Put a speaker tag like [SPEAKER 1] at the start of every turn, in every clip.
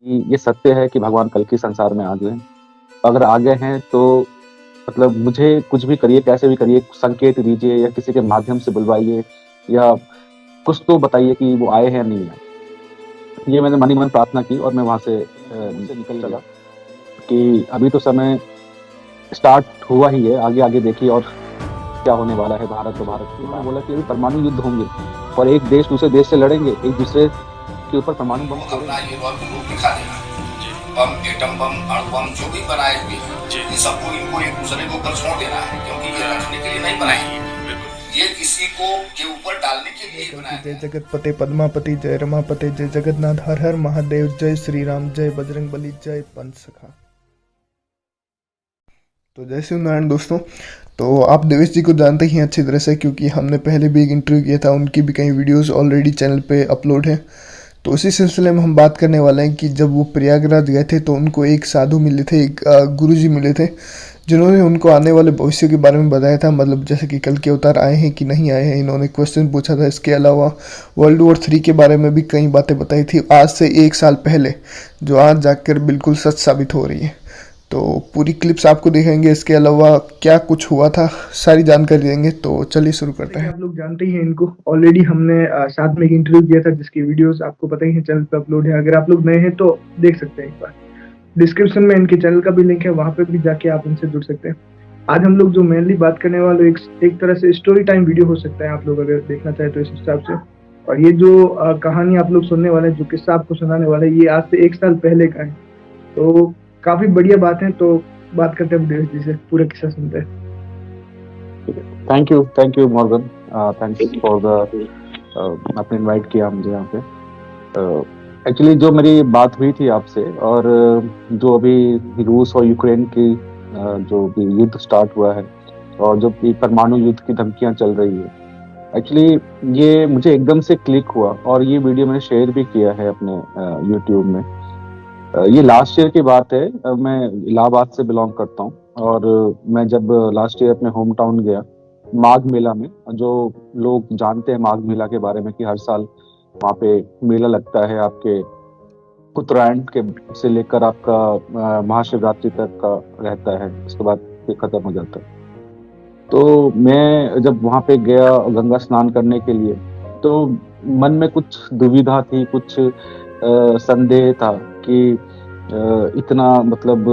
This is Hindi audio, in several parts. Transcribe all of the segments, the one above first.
[SPEAKER 1] कि ये सत्य है कि भगवान कल के संसार में आ गए हैं। अगर आ गए हैं तो मतलब मुझे कुछ भी करिए, कैसे भी करिए, संकेत दीजिए या किसी के माध्यम से बुलवाइए या कुछ तो बताइए कि वो आए हैं या नहीं आए। ये मैंने मन ही मन प्रार्थना की और मैं वहाँ से नीचे निकल चला कि अभी तो समय स्टार्ट हुआ ही है, आगे आगे देखिए और क्या होने वाला है। भारत तो भारत की बोला कि अभी परमाणु युद्ध होंगे और एक देश दूसरे देश से लड़ेंगे, एक दूसरे के ऊपर परमाणु बम
[SPEAKER 2] अपना ये रूप दिखा देना। बम, एटम बम, अणु बम जो भी बनाए हुए हैं, इन सबको इनको एक दूसरे को कल छोड़ देना है, क्योंकि ये रखने के लिए नहीं बनाए हैं, ये किसी को के ऊपर डालने के लिए बनाए।
[SPEAKER 3] जय जगतपते पद्मापति, जय रमापते, जय जगन्नाथ, हर हर महादेव, जय श्री राम, जय बजरंग बली, जय पंच सखा। तो जय श्री नारायण दोस्तों। तो आप देवेश जी को जानते ही हैं अच्छी तरह से, क्योंकि हमने पहले भी एक इंटरव्यू किया था, उनकी भी कई वीडियोस ऑलरेडी चैनल पे अपलोड हैं। तो उसी सिलसिले में हम बात करने वाले हैं कि जब वो प्रयागराज गए थे तो उनको एक साधु मिले थे, एक गुरुजी मिले थे, जिन्होंने उनको आने वाले भविष्य के बारे में बताया था। मतलब जैसे कि कल के अवतार आए हैं कि नहीं आए हैं, इन्होंने क्वेश्चन पूछा था। इसके अलावा वर्ल्ड वॉर 3 के बारे में भी कई बातें बताई थी आज से 1 साल पहले, जो आज जाकर बिल्कुल सच साबित हो रही है। तो पूरी क्लिप्स आपको दिखाएंगे, इसके अलावा क्या कुछ हुआ था सारी जानकारी देंगे। तो चलिए शुरू करते हैं। आप लोग जानते ही हैं इनको, ऑलरेडी हमने साथ में एक इंटरव्यू किया था जिसकी वीडियोस आपको पता ही है चैनल पे अपलोड है। अगर आप लोग नए हैं तो देख सकते हैं एक बार। डिस्क्रिप्शन में इनके चैनल का भी लिंक है, वहाँ पे भी जाके आप इनसे जुड़ सकते हैं। आज हम लोग जो मेनली बात करने वाले एक तरह से स्टोरी टाइम वीडियो हो सकता है, आप लोग अगर देखना चाहे तो इस हिसाब से। और ये जो कहानी आप लोग सुनने वाले हैं, जो किस्सा आपको सुनाने वाले हैं, ये आज से 1 साल पहले का है। तो काफी बढ़िया बात है। तो बात करते हैं देवेश जी से, पूरा किस्सा सुनते हैं।
[SPEAKER 1] Thank you Morgan, thanks for the आपने इनवाइट किया मुझे यहाँ पे। एक्चुअली जो मेरी बात हुई थी आपसे, और जो अभी रूस और यूक्रेन की जो भी युद्ध स्टार्ट हुआ है और जो परमाणु युद्ध की धमकियां चल रही है, एक्चुअली ये मुझे एकदम से क्लिक हुआ और ये वीडियो मैंने शेयर भी किया है अपने यूट्यूब में। ये लास्ट ईयर की बात है। मैं इलाहाबाद से बिलोंग करता हूँ और मैं जब लास्ट ईयर अपने होम टाउन गया माघ मेला में, जो लोग जानते हैं माघ मेला के बारे में कि हर साल वहाँ पे मेला लगता है, आपके उत्तरायण के से लेकर आपका महाशिवरात्रि तक का रहता है, उसके बाद ये खत्म हो जाता है। तो मैं जब वहाँ पे गया गंगा स्नान करने के लिए, तो मन में कुछ दुविधा थी, कुछ संदेह था कि इतना मतलब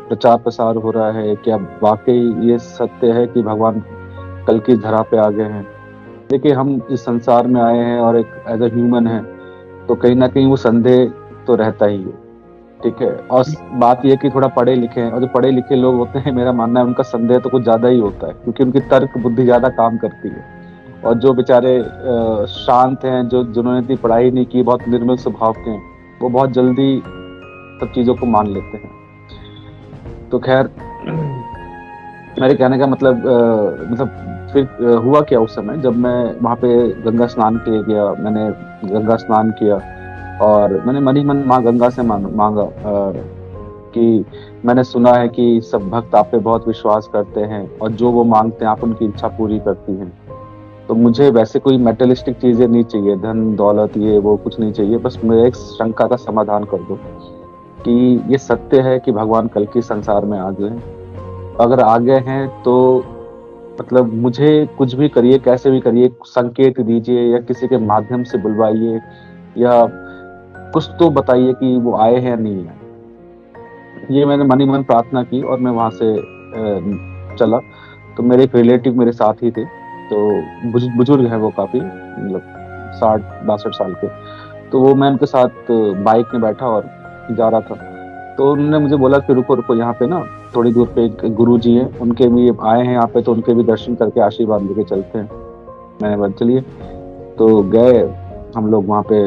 [SPEAKER 1] प्रचार प्रसार हो रहा है, क्या वाकई ये सत्य है कि भगवान कल की धरा पे आ गए हैं। देखिए, हम इस संसार में आए हैं और एक एज अ ह्यूमन है, तो कहीं ना कहीं वो संदेह तो रहता ही है, ठीक है। और बात ये कि थोड़ा पढ़े लिखे हैं, और जो पढ़े लिखे लोग होते हैं, मेरा मानना है उनका संदेह तो कुछ ज्यादा ही होता है, क्योंकि उनकी तर्क बुद्धि ज्यादा काम करती है। और जो बेचारे शांत हैं, जो जिन्होंने इतनी पढ़ाई नहीं की, बहुत निर्मल स्वभाव के हैं, वो बहुत जल्दी सब चीजों को मान लेते हैं। तो खैर, मेरे कहने का मतलब फिर हुआ क्या उस समय जब मैं वहाँ पे गंगा स्नान के लिए गया। मैंने गंगा स्नान किया और मैंने मन ही मन माँ गंगा से मांगा कि मैंने सुना है कि सब भक्त आप पे बहुत विश्वास करते हैं और जो वो मांगते हैं आप उनकी इच्छा पूरी करती हैं। तो मुझे वैसे कोई मेटेरियलिस्टिक चीजें नहीं चाहिए, धन दौलत ये वो कुछ नहीं चाहिए, बस मेरे एक शंका का समाधान कर दो कि ये सत्य है कि भगवान कल के संसार में आ गए हैं। अगर आ गए हैं तो मतलब मुझे कुछ भी करिए, कैसे भी करिए, संकेत दीजिए या किसी के माध्यम से बुलवाइए या कुछ तो बताइए कि वो आए हैं या नहीं आए। ये मैंने मन ही मन प्रार्थना की और मैं वहां से चला। तो मेरे एक रिलेटिव मेरे साथ ही थे, तो बुजुर्ग हैं वो काफी, मतलब 60-62 साल के। तो वो मैं उनके साथ बाइक में बैठा और जा रहा था, तो उन्होंने मुझे बोला कि रुको रुको, यहाँ पे ना थोड़ी दूर पे एक गुरु जी हैं, उनके भी आए हैं यहाँ पे, तो उनके भी दर्शन करके आशीर्वाद लेके चलते हैं। मैंने बोला चलिए। तो गए हम लोग वहाँ पे,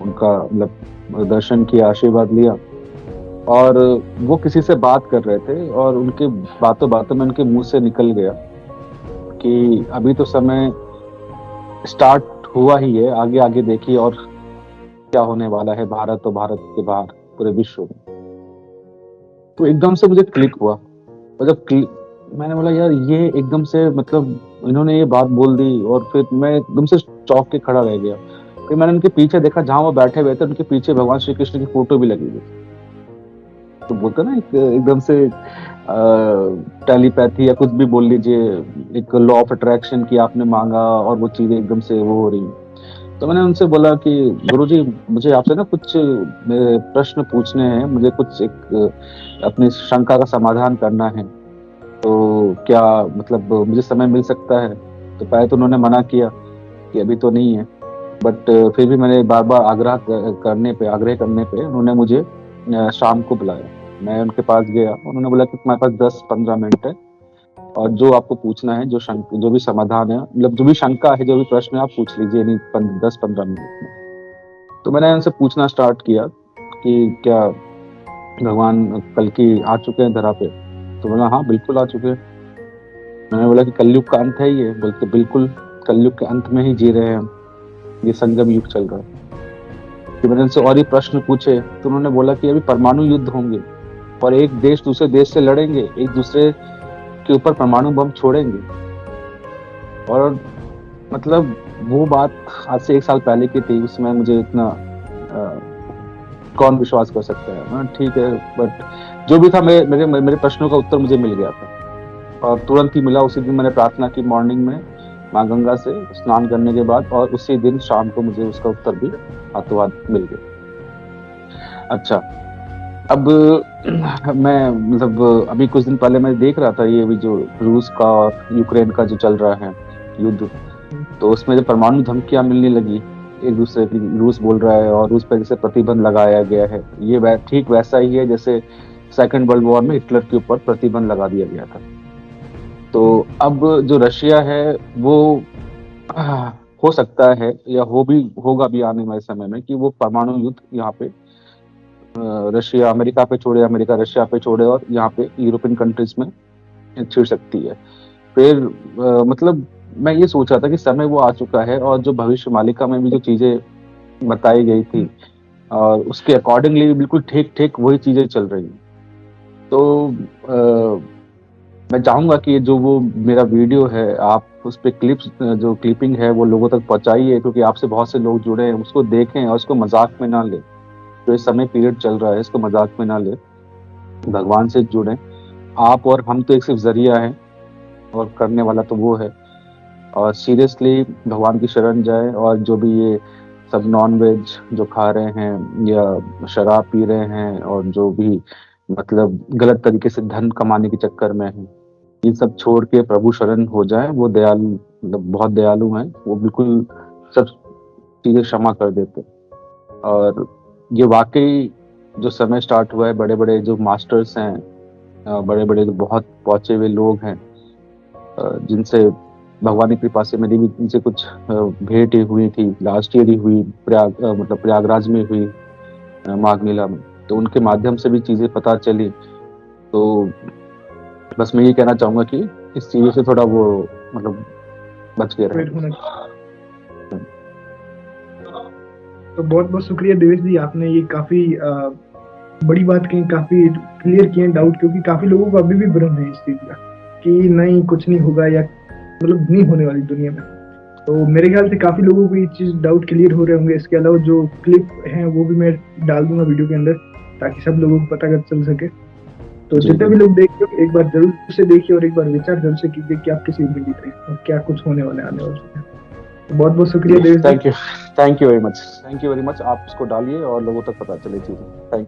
[SPEAKER 1] उनका मतलब दर्शन किया, आशीर्वाद लिया। और वो किसी से बात कर रहे थे और उनके बातों बातों में उनके मुंह से निकल गया कि अभी तो समय स्टार्ट हुआ ही है, आगे आगे देखिए और क्या होने वाला है। भारत तो भारत के बाहर पूरे विश्व में। तो एकदम से मुझे क्लिक हुआ, और जब मैंने बोला यार ये एकदम से मतलब इन्होंने ये बात बोल दी, और फिर मैं एकदम से चौंक के खड़ा रह गया। फिर मैंने उनके पीछे देखा, जहाँ वो बैठे हुए थे उनके पीछे भगवान श्री कृष्ण की फोटो भी लगी हुई। तो बोलते ना एकदम से टेलीपैथी या कुछ भी बोल लीजिए, एक लॉ ऑफ अट्रैक्शन की आपने मांगा और वो चीजें एकदम से वो हो रही। तो मैंने उनसे बोला कि गुरुजी, मुझे आपसे ना कुछ प्रश्न पूछने हैं, मुझे कुछ एक अपनी शंका का समाधान करना है, तो क्या मतलब मुझे समय मिल सकता है? तो पहले तो उन्होंने मना किया कि अभी तो नहीं है, बट फिर भी मैंने बार बार आग्रह करने पे उन्होंने मुझे शाम को बुलाया। मैं उनके पास गया, उन्होंने बोला कि तुम्हारे पास 10-15 मिनट है, और जो आपको पूछना है, जो भी समाधान है, मतलब जो भी शंका है, जो भी प्रश्न है, आप पूछ लीजिए 10-15 मिनट में। तो मैंने उनसे पूछना स्टार्ट किया कि क्या भगवान कल की आ चुके हैं धरा पे? तो बोला हाँ बिल्कुल आ चुके हैं। मैंने बोला कि कलयुग का अंत है ये? बोलते बिल्कुल, कलयुग के अंत में ही जी रहे हैं हम, ये संगम युग चल रहा है। कि मैंने उनसे और ही प्रश्न पूछे तो उन्होंने बोला कि अभी परमाणु युद्ध होंगे और एक देश दूसरे देश से लड़ेंगे, एक दूसरे के ऊपर परमाणु बम छोड़ेंगे। और मतलब वो बात आज से 1 साल पहले की थी, उसमें मुझे इतना कौन विश्वास कर सकता है? ठीक है, बट जो भी था, मेरे प्रश्नों का उत्तर मुझे मिल गया था और तुरंत ही मिला। उसी दिन मैंने प्रार्थना की मॉर्निंग में माँ गंगा से स्नान करने के बाद, और उसी दिन शाम को मुझे उसका उत्तर भी हाथों हाथ मिल गया। अच्छा, अब मैं मतलब अभी कुछ दिन पहले मैं देख रहा था ये अभी जो रूस का और यूक्रेन का जो चल रहा है युद्ध, तो उसमें जो परमाणु धमकियां मिलने लगी एक दूसरे की, रूस बोल रहा है और रूस पर जैसे प्रतिबंध लगाया गया है, ये ठीक वैसा ही है जैसे सेकेंड वर्ल्ड वॉर में हिटलर के ऊपर प्रतिबंध लगा दिया गया था। तो अब जो रशिया है वो हो सकता है या होगा भी आने वाले समय में कि वो परमाणु युद्ध यहाँ पे रशिया अमेरिका पे छोड़े, अमेरिका रशिया पे छोड़े, और यहाँ पे यूरोपियन कंट्रीज में छिड़ सकती है। फिर मतलब मैं ये सोच रहा था कि समय वो आ चुका है, और जो भविष्य मालिका में भी जो चीजें बताई गई थी और उसके अकॉर्डिंगली बिल्कुल ठीक वही चीजें चल रही हैं। तो मैं चाहूंगा कि जो वो मेरा वीडियो है, आप उस पे जो क्लिपिंग है वो लोगों तक पहुंचाइए, क्योंकि आपसे बहुत से लोग जुड़े हैं, उसको देखें और उसको मजाक में ना ले। जो इस समय पीरियड चल रहा है इसको मजाक में ना ले, भगवान से जुड़ें। आप और हम तो एक सिर्फ जरिया है और करने वाला तो वो है। और सीरियसली भगवान की शरण जाए, और जो भी ये सब नॉन वेज जो खा रहे हैं या शराब पी रहे हैं और जो भी मतलब गलत तरीके से धन कमाने के चक्कर में है, ये सब छोड़ के प्रभु शरण हो जाए। वो दयालु, मतलब बहुत दयालु हैं, वो बिल्कुल सब चीजें क्षमा कर देते। और ये वाकई जो समय स्टार्ट हुआ है, बड़े बड़े जो मास्टर्स हैं, बड़े बड़े जो बहुत पहुंचे हुए लोग हैं, जिनसे भगवान की कृपा से मेरी भी इनसे कुछ भेंट हुई थी, लास्ट ईयर ही हुई, मतलब प्रयागराज में हुई, माघ मेला में, तो उनके माध्यम से भी चीजें पता चली। तो बस मैं ये कहना चाहूंगा कि इस चीजों से थोड़ा वो मतलब बच के रहे।
[SPEAKER 3] तो बहुत बहुत शुक्रिया देवेश जी, आपने ये काफी बड़ी बात कही, काफी क्लियर किए डाउट, क्योंकि काफी लोगों को अभी भी भ्रम है इस चीज का कि नहीं कुछ नहीं होगा या मतलब नहीं होने वाली दुनिया में। तो मेरे ख्याल से काफी लोगों को ये चीज डाउट क्लियर हो रहे होंगे। इसके अलावा जो क्लिप हैं वो भी मैं डाल दूंगा वीडियो के अंदर, ताकि सब लोगों को पता चल सके। तो जितने भी लोग देख रहे हो, एक बार जरूर से देखिए और एक बार विचार जरूर से कीजिए कि आप किसी उम्मीद रहे और क्या कुछ होने वाले आने वाले। तो बहुत बहुत शुक्रिया Devesh.
[SPEAKER 1] Thank you very much. आप उसको डालिए और लोगों तक पता चले चीजें। थैंक